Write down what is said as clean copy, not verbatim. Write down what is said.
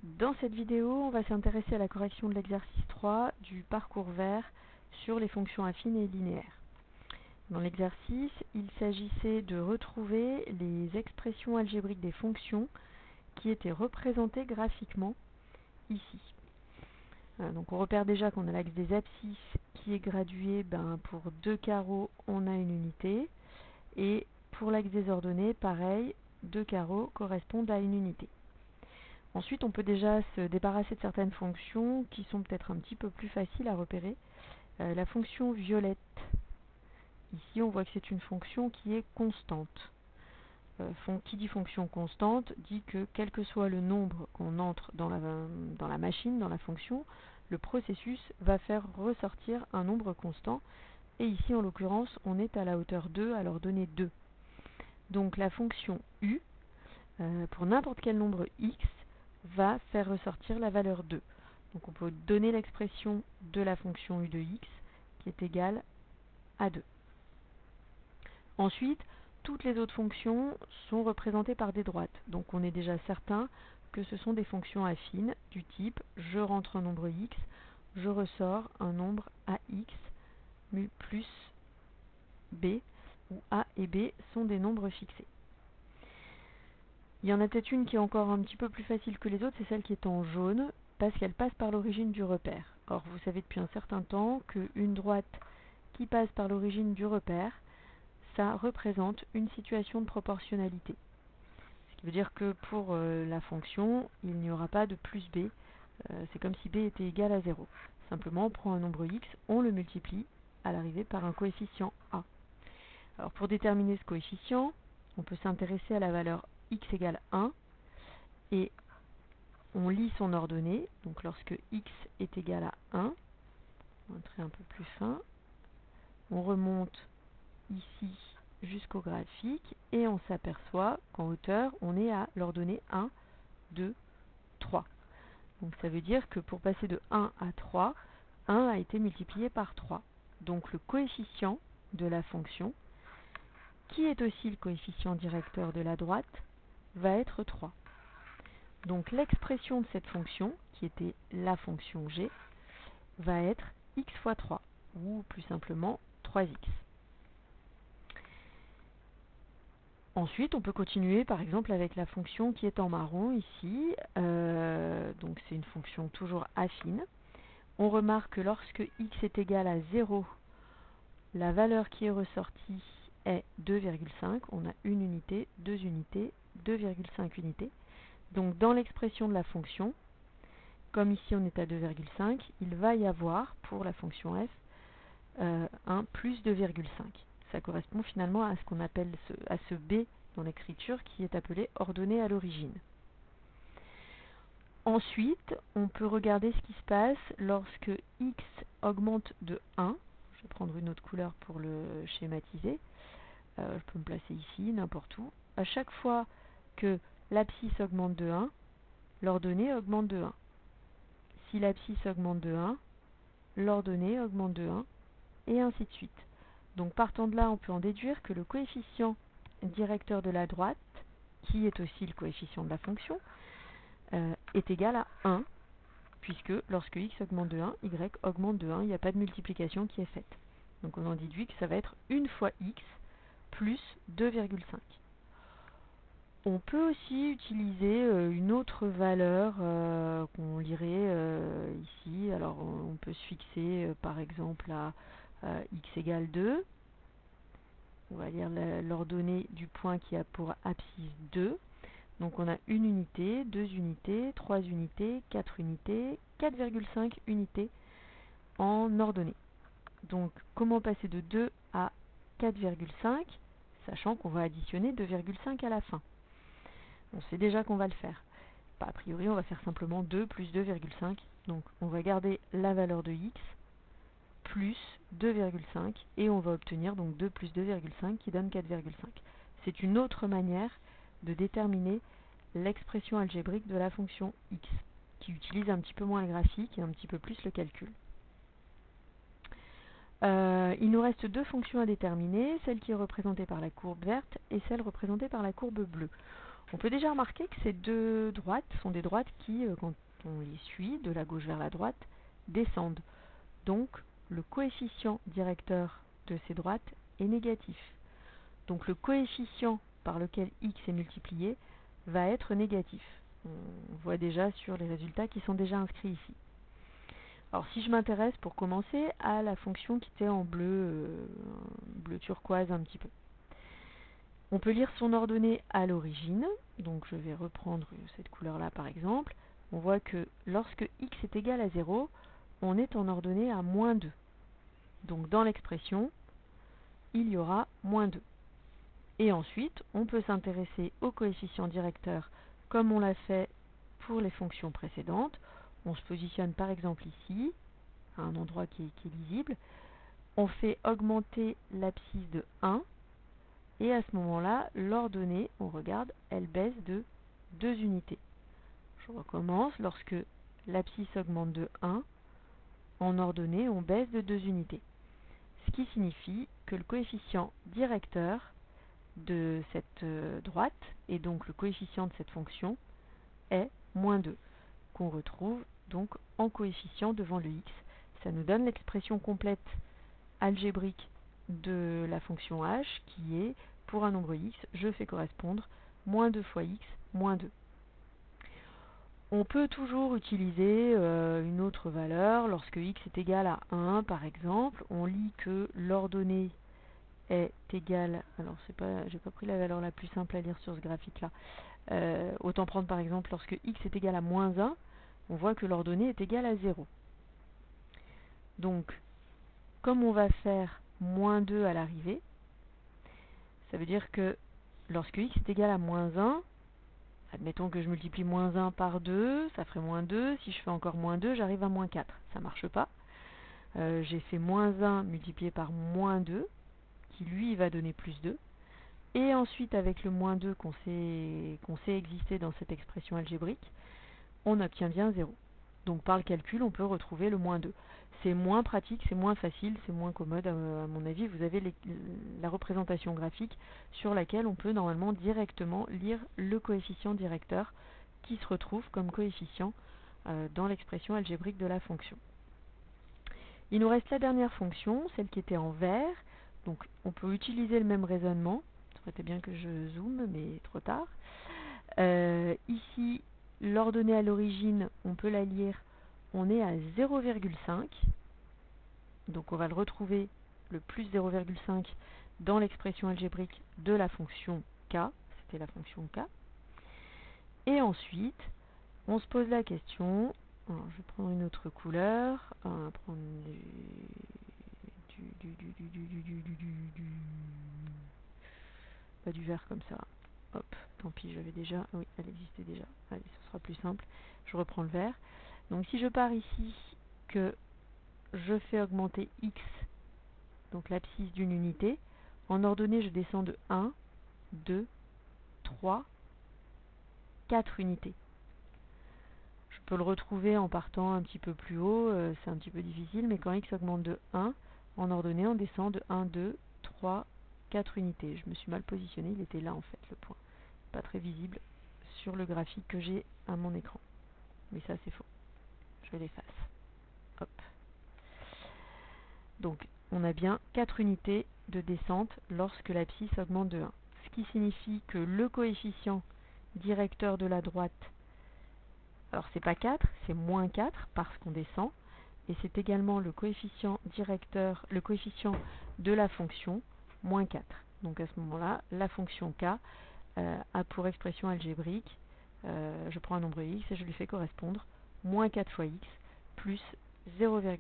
Dans cette vidéo, on va s'intéresser à la correction de l'exercice 3 du parcours vert sur les fonctions affines et linéaires. Dans l'exercice, il s'agissait de retrouver les expressions algébriques des fonctions qui étaient représentées graphiquement ici. Donc on repère déjà qu'on a l'axe des abscisses qui est gradué, pour 2 carreaux, on a une unité. Et pour l'axe des ordonnées, pareil, 2 carreaux correspondent à une unité. Ensuite, on peut déjà se débarrasser de certaines fonctions qui sont peut-être un petit peu plus faciles à repérer. La fonction violette, ici on voit que c'est une fonction qui est constante. Qui dit fonction constante dit que quel que soit le nombre qu'on entre dans la machine, dans la fonction, le processus va faire ressortir un nombre constant. Et ici, en l'occurrence, on est à la hauteur 2, à l'ordonnée 2. Donc la fonction u, pour n'importe quel nombre x, va faire ressortir la valeur 2. Donc on peut donner l'expression de la fonction u de x qui est égale à 2. Ensuite, toutes les autres fonctions sont représentées par des droites. Donc on est déjà certain que ce sont des fonctions affines du type je rentre un nombre x, je ressors un nombre ax plus b, où a et b sont des nombres fixés. Il y en a peut-être une qui est encore un petit peu plus facile que les autres, c'est celle qui est en jaune, parce qu'elle passe par l'origine du repère. Or, vous savez depuis un certain temps qu'une droite qui passe par l'origine du repère, ça représente une situation de proportionnalité. Ce qui veut dire que pour la fonction, il n'y aura pas de plus b, c'est comme si b était égal à 0. Simplement, on prend un nombre x, on le multiplie à l'arrivée par un coefficient a. Alors pour déterminer ce coefficient, on peut s'intéresser à la valeur x égale 1 et on lit son ordonnée. Donc lorsque x est égal à 1, on va entrer un peu plus fin, on remonte ici jusqu'au graphique et on s'aperçoit qu'en hauteur, on est à l'ordonnée 1, 2, 3. Donc ça veut dire que pour passer de 1 à 3, 1 a été multiplié par 3. Donc le coefficient de la fonction, qui est aussi le coefficient directeur de la droite, va être 3. Donc l'expression de cette fonction, qui était la fonction g, va être x fois 3, ou plus simplement 3x. Ensuite, on peut continuer par exemple avec la fonction qui est en marron ici. Donc c'est une fonction toujours affine. On remarque que lorsque x est égal à 0, la valeur qui est ressortie est 2,5. On a une unité, 2 unités, 2,5 unités. Donc dans l'expression de la fonction, comme ici on est à 2,5, il va y avoir pour la fonction f un plus 2,5. Ça correspond finalement à ce qu'on appelle à ce b dans l'écriture qui est appelé ordonnée à l'origine. Ensuite, on peut regarder ce qui se passe lorsque x augmente de 1. Je vais prendre une autre couleur pour le schématiser. Je peux me placer ici, n'importe où. À chaque fois que l'abscisse augmente de 1, l'ordonnée augmente de 1. Si l'abscisse augmente de 1, l'ordonnée augmente de 1, et ainsi de suite. Donc partant de là, on peut en déduire que le coefficient directeur de la droite, qui est aussi le coefficient de la fonction, est égal à 1, puisque lorsque x augmente de 1, y augmente de 1, il n'y a pas de multiplication qui est faite. Donc on en déduit que ça va être 1 fois x plus 2,5. On peut aussi utiliser une autre valeur qu'on lirait ici. Alors on peut se fixer par exemple à x égale 2. On va lire l'ordonnée du point qui a pour abscisse 2. Donc on a une unité, 2 unités, 3 unités, 4 unités, 4,5 unités en ordonnée. Donc comment passer de 2 à 4,5, sachant qu'on va additionner 2,5 à la fin. On sait déjà qu'on va le faire. A priori, on va faire simplement 2 plus 2,5. Donc on va garder la valeur de x plus 2,5 et on va obtenir donc 2 plus 2,5 qui donne 4,5. C'est une autre manière de déterminer l'expression algébrique de la fonction x, qui utilise un petit peu moins le graphique et un petit peu plus le calcul. Il nous reste deux fonctions à déterminer, celle qui est représentée par la courbe verte et celle représentée par la courbe bleue. On peut déjà remarquer que ces deux droites sont des droites qui, quand on les suit de la gauche vers la droite, descendent. Donc le coefficient directeur de ces droites est négatif. Donc le coefficient par lequel x est multiplié va être négatif. On voit déjà sur les résultats qui sont déjà inscrits ici. Alors si je m'intéresse pour commencer à la fonction qui était en bleu, bleu turquoise un petit peu. On peut lire son ordonnée à l'origine, donc je vais reprendre cette couleur-là par exemple. On voit que lorsque x est égal à 0, on est en ordonnée à moins 2. Donc dans l'expression, il y aura moins 2. Et ensuite, on peut s'intéresser au coefficient directeur comme on l'a fait pour les fonctions précédentes. On se positionne par exemple ici, à un endroit qui est lisible. On fait augmenter l'abscisse de 1. Et à ce moment-là, l'ordonnée, on regarde, elle baisse de 2 unités. Je recommence, lorsque l'abscisse augmente de 1, en ordonnée, on baisse de 2 unités. Ce qui signifie que le coefficient directeur de cette droite, et donc le coefficient de cette fonction, est moins 2, qu'on retrouve donc en coefficient devant le x. Ça nous donne l'expression complète algébrique de la fonction h, qui est, pour un nombre x, je fais correspondre moins 2 fois x, moins 2. On peut toujours utiliser une autre valeur. Lorsque x est égal à 1, par exemple, on lit que l'ordonnée est égale... Alors, j'ai pas pris la valeur la plus simple à lire sur ce graphique-là. Autant prendre par exemple lorsque x est égal à moins 1, on voit que l'ordonnée est égale à 0. Donc, comme on va faire moins 2 à l'arrivée, ça veut dire que lorsque x est égal à moins 1, admettons que je multiplie moins 1 par 2, ça ferait moins 2. Si je fais encore moins 2, j'arrive à moins 4. Ça ne marche pas. J'ai fait moins 1 multiplié par moins 2, qui lui va donner plus 2. Et ensuite, avec le moins 2 qu'on sait exister dans cette expression algébrique, on obtient bien 0. Donc par le calcul, on peut retrouver le moins 2. C'est moins pratique, c'est moins facile, c'est moins commode à mon avis. Vous avez la représentation graphique sur laquelle on peut normalement directement lire le coefficient directeur qui se retrouve comme coefficient dans l'expression algébrique de la fonction. Il nous reste la dernière fonction, celle qui était en vert. Donc on peut utiliser le même raisonnement. Ça aurait été bien que je zoome, mais trop tard. Ici, l'ordonnée à l'origine, on peut la lire, on est à 0,5. Donc on va le retrouver, le plus 0,5, dans l'expression algébrique de la fonction k. C'était la fonction k. Et ensuite, on se pose la question, alors je vais prendre une autre couleur, on va prendre pas du vert comme ça. Hop, tant pis, j'avais déjà, oui, elle existait déjà. Allez, ce sera plus simple. Je reprends le vert. Donc si je pars ici, que je fais augmenter x, donc l'abscisse d'une unité, en ordonnée, je descends de 1, 2, 3, 4 unités. Je peux le retrouver en partant un petit peu plus haut, c'est un petit peu difficile, mais quand x augmente de 1, en ordonnée, on descend de 1, 2, 3, 4 unités. Je me suis mal positionné, il était là en fait le point. Pas très visible sur le graphique que j'ai à mon écran. Mais ça c'est faux. Je l'efface. Hop. Donc on a bien 4 unités de descente lorsque l'abscisse augmente de 1. Ce qui signifie que le coefficient directeur de la droite, alors c'est pas 4, c'est moins 4 parce qu'on descend, et c'est également le coefficient directeur, le coefficient de la fonction, moins 4. Donc à ce moment-là, la fonction k a pour expression algébrique, je prends un nombre x et je lui fais correspondre moins 4 fois x plus 0,5.